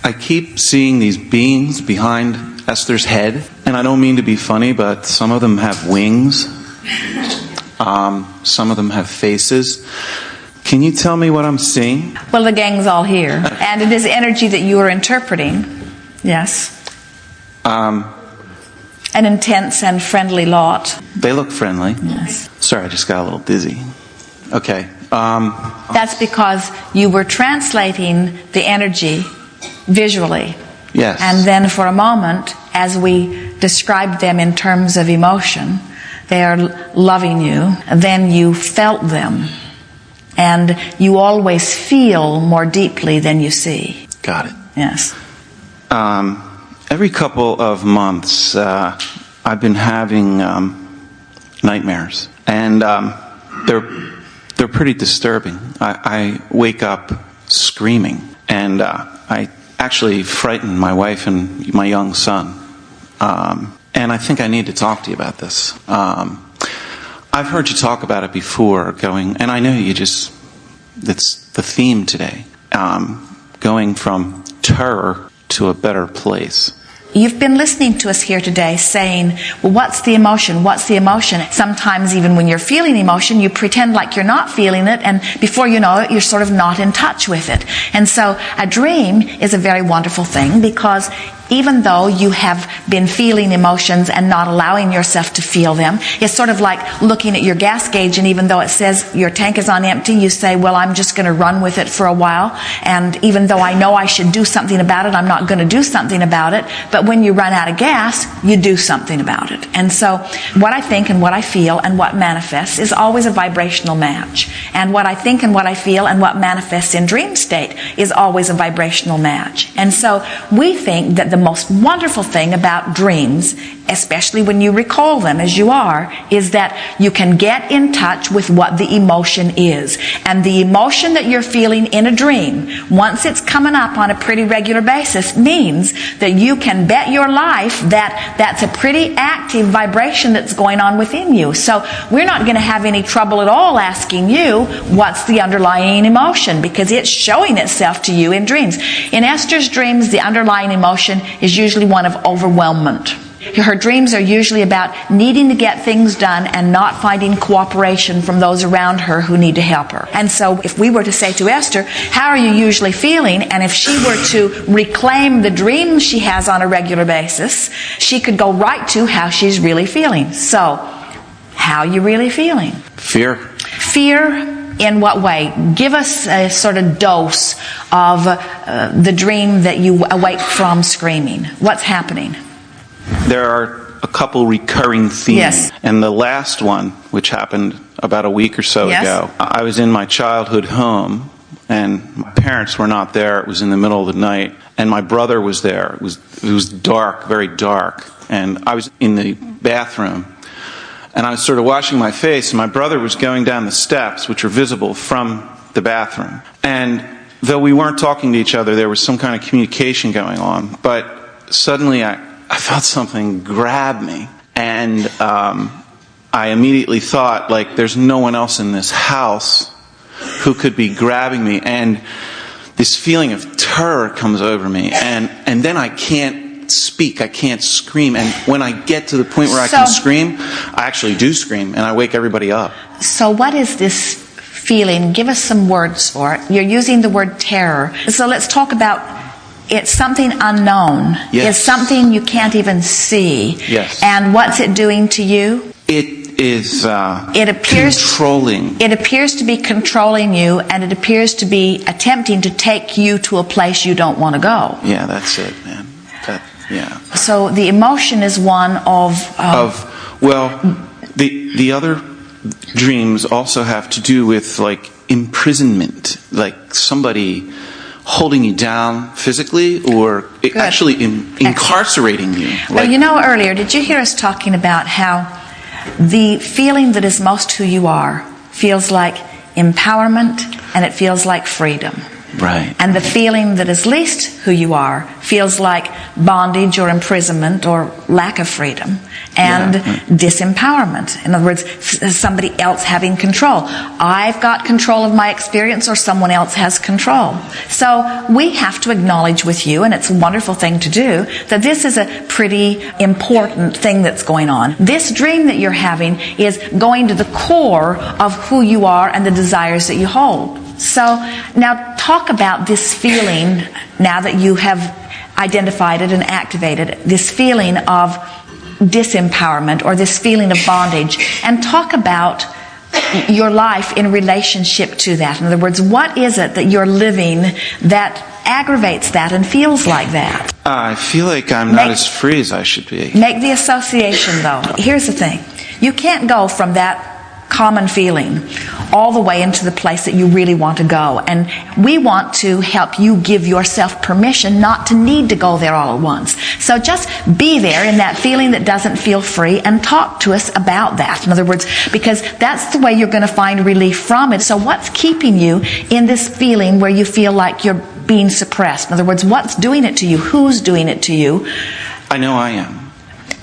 I keep seeing these beings behind Esther's head, and I don't mean to be funny, but some of them have wings. Some of them have faces. Can you tell me what I'm seeing? Well, the gang's all here, and it is energy that you are interpreting. Yes. An intense and friendly lot. They look friendly. Yes. Sorry, I just got a little dizzy. Okay. That's because you were translating the energy visually. Yes. And then for a moment, as we described them in terms of emotion, they are loving you, then you felt them. And you always feel more deeply than you see. Got it. Yes. Every couple of months, I've been having nightmares, and they're pretty disturbing. I wake up screaming, and I actually frighten my wife and my young son. And I think I need to talk to you about this. I've heard you talk about it before, and I know it's the theme today, going from terror to a better place. You've been listening to us here today saying, well, what's the emotion? What's the emotion? Sometimes even when you're feeling emotion, you pretend like you're not feeling it, and before you know it, you're sort of not in touch with it. And so a dream is a very wonderful thing, because even though you have been feeling emotions and not allowing yourself to feel them, it's sort of like looking at your gas gauge, and even though it says your tank is on empty, you say, well, I'm just going to run with it for a while, and even though I know I should do something about it, I'm not going to do something about it. But when you run out of gas, you do something about it. And so what I think and what I feel and what manifests is always a vibrational match. And what I think and what I feel and what manifests in dream state is always a vibrational match. And so we think that the most wonderful thing about dreams, especially when you recall them as you are, is that you can get in touch with what the emotion is. And the emotion that you're feeling in a dream, once it's coming up on a pretty regular basis, means that you can bet your life that that's a pretty active vibration that's going on within you. So we're not going to have any trouble at all asking you what's the underlying emotion, because it's showing itself to you in dreams. In Esther's dreams, the underlying emotion is usually one of overwhelmment. Her dreams are usually about needing to get things done and not finding cooperation from those around her who need to help her. And so if we were to say to Esther, how are you usually feeling? And if she were to reclaim the dreams she has on a regular basis, she could go right to how she's really feeling. So, how are you really feeling? Fear. Fear. In what way? Give us a sort of dose of the dream that you awake from screaming. What's happening? There are a couple recurring themes. Yes. And the last one, which happened about a week or so ago, I was in my childhood home, and my parents were not there. It was in the middle of the night, and my brother was there. It was dark, very dark, and I was in the bathroom. And I was sort of washing my face, and my brother was going down the steps, which are visible from the bathroom. And though we weren't talking to each other, there was some kind of communication going on. But suddenly I felt something grab me. And I immediately thought, like, there's no one else in this house who could be grabbing me. And this feeling of terror comes over me. And then I can't speak, I can't scream, and when I get to the point where I can scream, I actually do scream, and I wake everybody up. So what is this feeling? Give us some words for it. You're using the word terror. So let's talk about, it's something unknown. Yes. It's something you can't even see. Yes. And what's it doing to you? It is controlling. It appears to be controlling you, and it appears to be attempting to take you to a place you don't want to go. Yeah, that's it, man. Yeah. So the emotion is one of the other dreams also have to do with, like, imprisonment, like somebody holding you down physically, or actually incarcerating you. Well, you know, earlier, did you hear us talking about how the feeling that is most who you are feels like empowerment, and it feels like freedom? Right. And the feeling that is least who you are feels like bondage or imprisonment or lack of freedom and disempowerment. In other words, somebody else having control. I've got control of my experience, or someone else has control. So we have to acknowledge with you, and it's a wonderful thing to do, that this is a pretty important thing that's going on. This dream that you're having is going to the core of who you are and the desires that you hold. So now talk about this feeling, now that you have identified it and activated this feeling of disempowerment or this feeling of bondage, and talk about your life in relationship to that. In other words, what is it that you're living that aggravates that and feels like that? I feel like I'm not as free as I should be. Make the association, though. Here's the thing. You can't go from that common feeling all the way into the place that you really want to go. And we want to help you give yourself permission not to need to go there all at once. So just be there in that feeling that doesn't feel free and talk to us about that. In other words, because that's the way you're going to find relief from it. So what's keeping you in this feeling where you feel like you're being suppressed? In other words, what's doing it to you? Who's doing it to you? I know I am.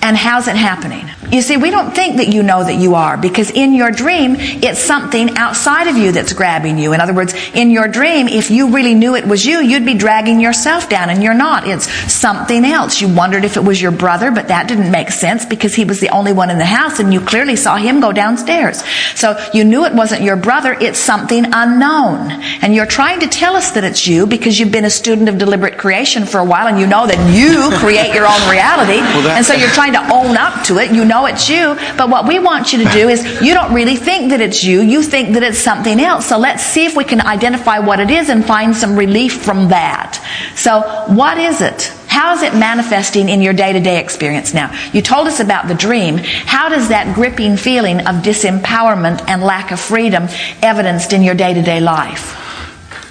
And how's it happening? You see, we don't think that you know that you are, because in your dream, it's something outside of you that's grabbing you. In other words, in your dream, if you really knew it was you, you'd be dragging yourself down, and you're not. It's something else. You wondered if it was your brother, but that didn't make sense because he was the only one in the house, and you clearly saw him go downstairs. So you knew it wasn't your brother. It's something unknown. And you're trying to tell us that it's you because you've been a student of deliberate creation for a while, and you know that you create your own reality. And so you're trying to own up to it. You know it's you, but what we want you to do is, you don't really think that it's you. You think that it's something else. So let's see if we can identify what it is and find some relief from that. So what is it? How is it manifesting in your day-to-day experience now? You told us about the dream. How does that gripping feeling of disempowerment and lack of freedom evidenced in your day-to-day life?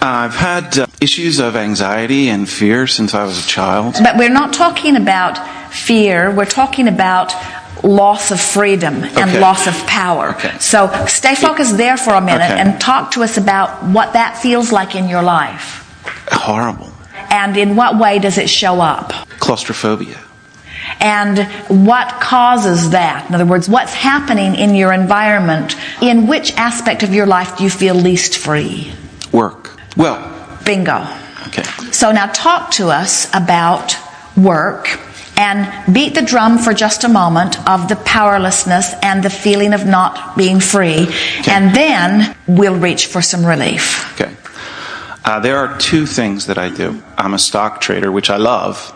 I've had issues of anxiety and fear since I was a child. But we're not talking about fear. We're talking about loss of freedom and loss of power. Okay. So stay focused there for a minute and talk to us about what that feels like in your life. Horrible. And in what way does it show up? Claustrophobia. And what causes that? In other words, what's happening in your environment? In which aspect of your life do you feel least free? Work. Well. Bingo. Okay. So now talk to us about work, and beat the drum for just a moment of the powerlessness and the feeling of not being free. Okay. And then we'll reach for some relief. Okay. There are two things that I do. I'm a stock trader, which I love.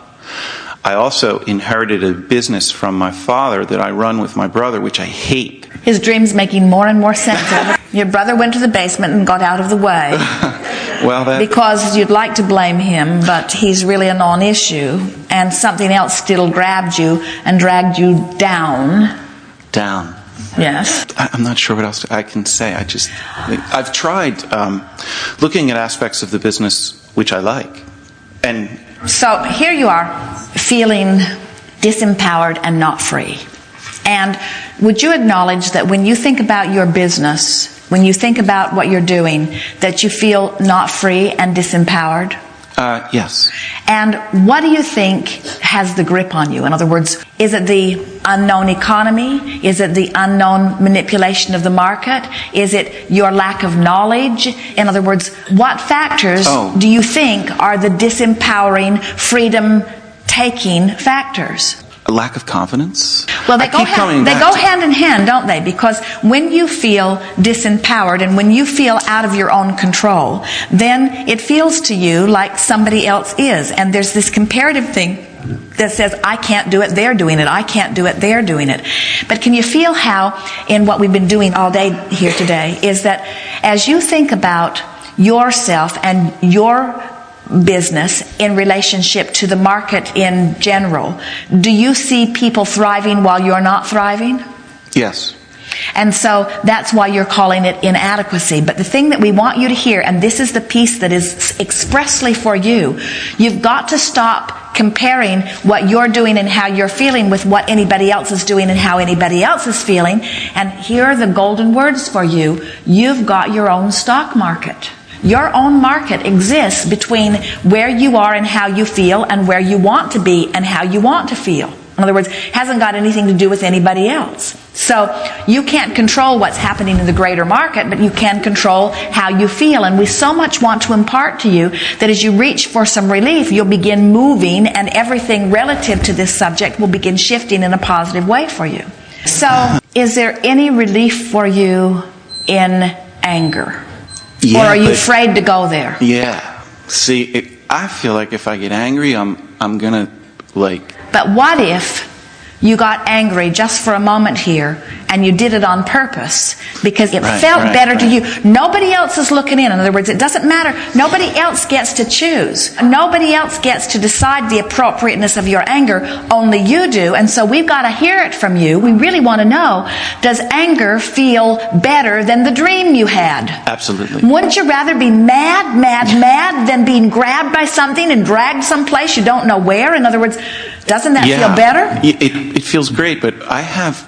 I also inherited a business from my father that I run with my brother, which I hate. His dream's making more and more sense. Your brother went to the basement and got out of the way. Well, because you'd like to blame him, but he's really a non-issue, and something else still grabbed you and dragged you down. Down. Yes. I'm not sure what else I can say. I've tried looking at aspects of the business which I like. And so here you are, feeling disempowered and not free. And would you acknowledge that when you think about your business, when you think about what you're doing, that you feel not free and disempowered? Yes. And what do you think has the grip on you? In other words, is it the unknown economy? Is it the unknown manipulation of the market? Is it your lack of knowledge? In other words, what factors do you think are the disempowering, freedom-taking factors? A lack of confidence? Well, they go hand in hand, don't they? Because when you feel disempowered and when you feel out of your own control, then it feels to you like somebody else is. And there's this comparative thing that says, I can't do it, they're doing it. I can't do it, they're doing it. But can you feel how, in what we've been doing all day here today, is that as you think about yourself and your business in relationship to the market in general, do you see people thriving while you're not thriving? Yes. And so that's why you're calling it inadequacy. But the thing that we want you to hear, and this is the piece that is expressly for you, you've got to stop comparing what you're doing and how you're feeling with what anybody else is doing and how anybody else is feeling. And here are the golden words for you. You've got your own stock market. Your own market exists between where you are and how you feel and where you want to be and how you want to feel. In other words, hasn't got anything to do with anybody else. So you can't control what's happening in the greater market, but you can control how you feel. And we so much want to impart to you that as you reach for some relief, you'll begin moving and everything relative to this subject will begin shifting in a positive way for you. So is there any relief for you in anger? Yeah, or are you afraid to go there? Yeah. See, I feel like if I get angry, I'm gonna But what if you got angry just for a moment here and you did it on purpose because it felt better to you? Nobody else is looking in. In other words, it doesn't matter. Nobody else gets to choose. Nobody else gets to decide the appropriateness of your anger. Only you do. And so we've got to hear it from you. We really want to know, does anger feel better than the dream you had? Absolutely. Wouldn't you rather be mad than being grabbed by something and dragged someplace you don't know where? In other words, doesn't that feel better? It feels great, but I've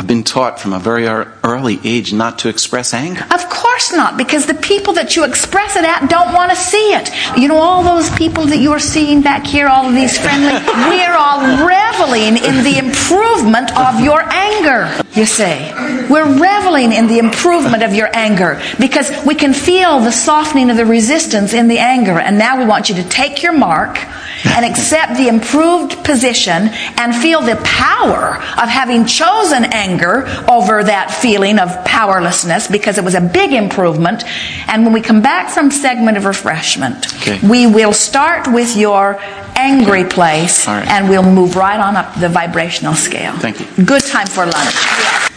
been taught from a very early age not to express anger. Of course not, because the people that you express it at don't want to see it. You know, all those people that you are seeing back here, all of these friendly, we're all reveling in the improvement of your anger, you see. We're reveling in the improvement of your anger because we can feel the softening of the resistance in the anger. And now we want you to take your mark and accept the improved position and feel the power of having chosen anger over that feeling of powerlessness because it was a big improvement. And when we come back from segment of refreshment, we will start with your angry place and we'll move right on up the vibrational scale. Thank you. Good time for lunch.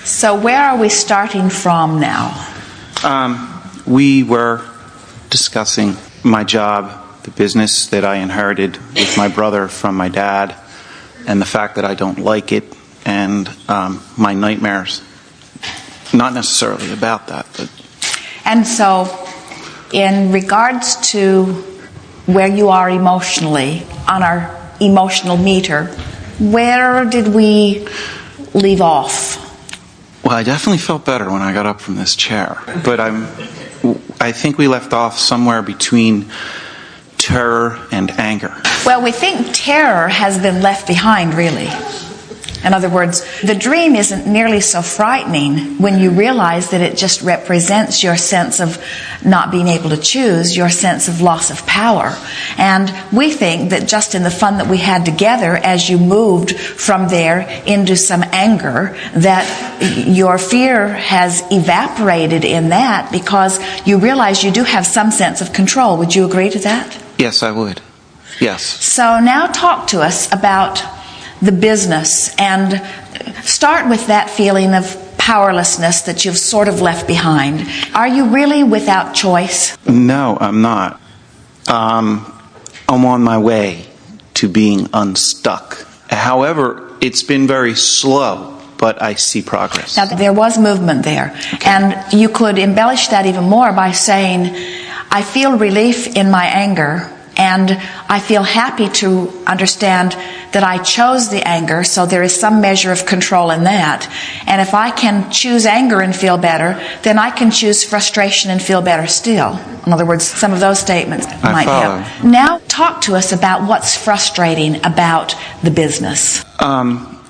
So where are we starting from now? We were discussing my job, the business that I inherited with my brother from my dad, and the fact that I don't like it, and my nightmares. Not necessarily about that, but... And so, in regards to where you are emotionally, on our emotional meter, where did we leave off? Well, I definitely felt better when I got up from this chair, but I think we left off somewhere between terror and anger. Well, we think terror has been left behind, really. In other words, the dream isn't nearly so frightening when you realize that it just represents your sense of not being able to choose, your sense of loss of power. And we think that just in the fun that we had together as you moved from there into some anger, that your fear has evaporated in that because you realize you do have some sense of control. Would you agree to that? Yes, I would. Yes. So now talk to us about the business and start with that feeling of powerlessness that you've sort of left behind. Are you really without choice? No, I'm not. I'm on my way to being unstuck. However, it's been very slow, but I see progress. Now, there was movement there. Okay. And you could embellish that even more by saying, I feel relief in my anger, and I feel happy to understand that I chose the anger, so there is some measure of control in that. And if I can choose anger and feel better, then I can choose frustration and feel better still. In other words, some of those statements might help. Now talk to us about what's frustrating about the business.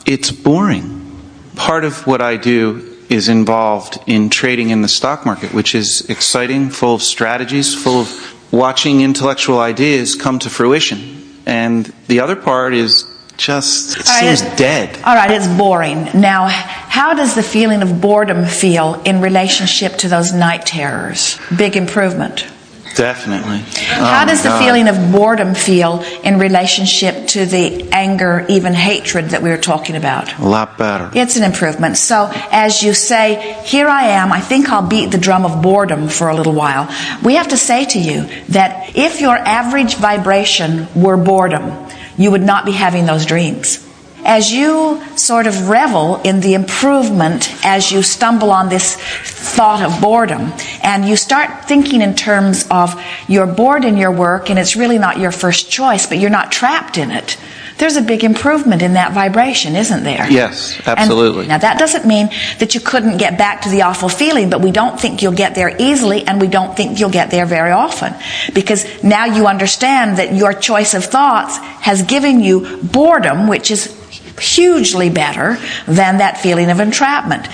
It's boring. Part of what I do is involved in trading in the stock market, which is exciting, full of strategies, full of watching intellectual ideas come to fruition. And the other part is just, it seems dead. All right, it's boring. Now, how does the feeling of boredom feel in relationship to those night terrors? Big improvement. Definitely. How does the feeling of boredom feel in relationship to the anger, even hatred that we were talking about? A lot better. It's an improvement. So as you say, here I am, I think I'll beat the drum of boredom for a little while. We have to say to you that if your average vibration were boredom, you would not be having those dreams. As you sort of revel in the improvement, as you stumble on this thought of boredom, and you start thinking in terms of you're bored in your work and it's really not your first choice, but you're not trapped in it. There's a big improvement in that vibration, isn't there? Yes, absolutely. And now that doesn't mean that you couldn't get back to the awful feeling, but we don't think you'll get there easily, and we don't think you'll get there very often. Because now you understand that your choice of thoughts has given you boredom, which is hugely better than that feeling of entrapment.